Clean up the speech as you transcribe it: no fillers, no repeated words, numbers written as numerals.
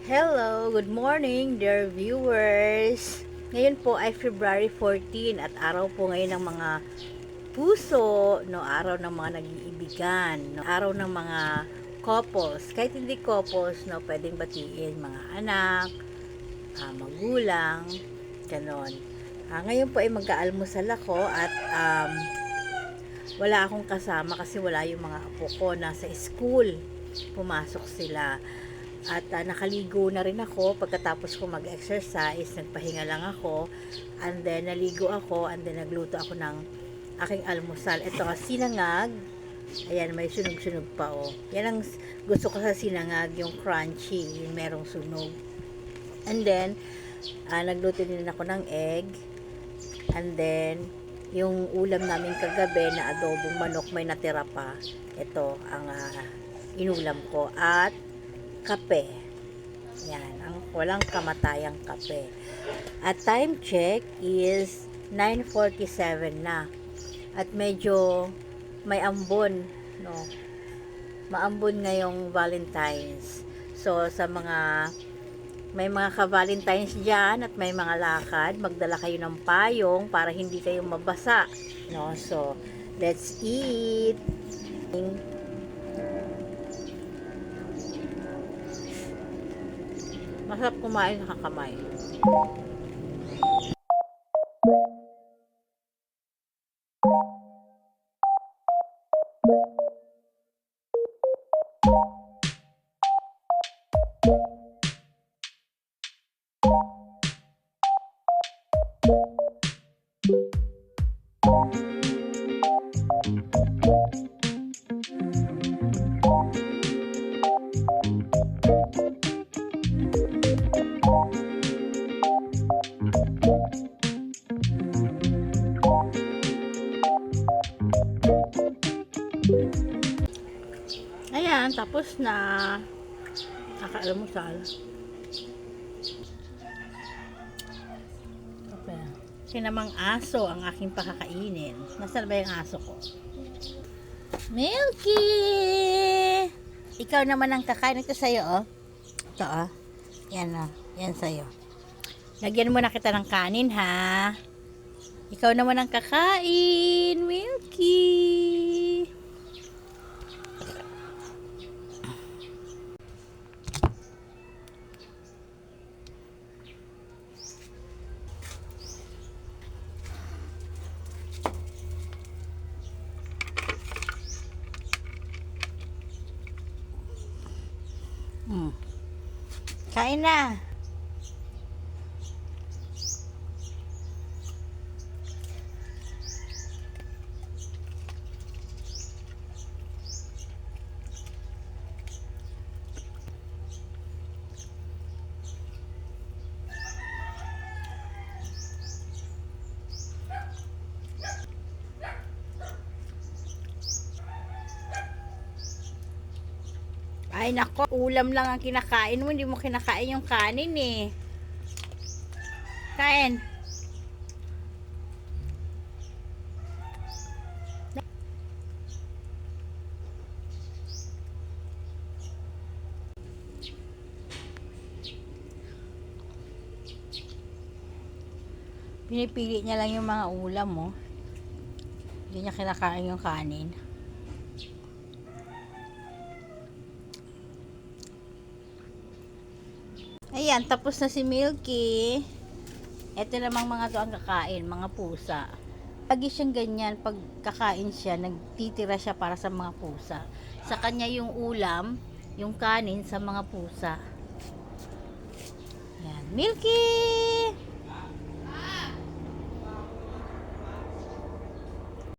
Hello, good morning dear viewers. Ngayon po ay February 14 at araw po ngayon ng mga puso, no, araw ng mga nag-iibigan, no, araw ng mga couples. Kahit hindi couples, no, pwedeng batiin mga anak, magulang, ganon. Ngayon po ay mag-aalmusal ako at wala akong kasama kasi wala yung mga apo ko, nasa school. Pumasok sila. At nakaligo na rin ako pagkatapos ko mag-exercise, nagpahinga lang ako, and then naligo ako, and then nagluto ako ng aking almusal. Ito, sinangag. Ayan, may sunog-sunog pa, oh. Yan ang gusto ko sa sinangag, yung crunchy, yung merong sunog. And then nagluto din ako ng egg, and then yung ulam namin kagabi na adobong manok, may natira pa. Ito ang inulam ko, at kape. Yan, ang walang kamatayang kape. At time check is 9:47 na. At medyo may ambon, no. Maambon ngayong Valentine's. So sa may mga ka-Valentine's diyan at may mga lakad, magdala kayo ng payong para hindi kayo mabasa, no. So let's eat. Masarap kumain sa kamay. Ayan, tapos na. Nakaalmusal. Okay. Sinamang aso ang aking pakakainin. Nasaan ba yung aso ko? Milky! Ikaw naman ang kakain. Ito sa'yo, oh. Ito, oh. Yan, oh. Yan sa'yo. Lagyan mo na kita ng kanin, ha? Ikaw naman ang kakain, Milky! Kain na. Ay nako, ulam lang ang kinakain mo, hindi mo kinakain yung kanin eh. Kain. Pinipili niya lang yung mga ulam mo. Hindi niya kinakain yung kanin. Ayan, tapos na si Milky. Ito namang mga to ang kakain, mga pusa. Lagi siyang ganyan, pag kakain siya, nagtitira siya para sa mga pusa. Sa kanya yung ulam, yung kanin sa mga pusa. Ayan, Milky!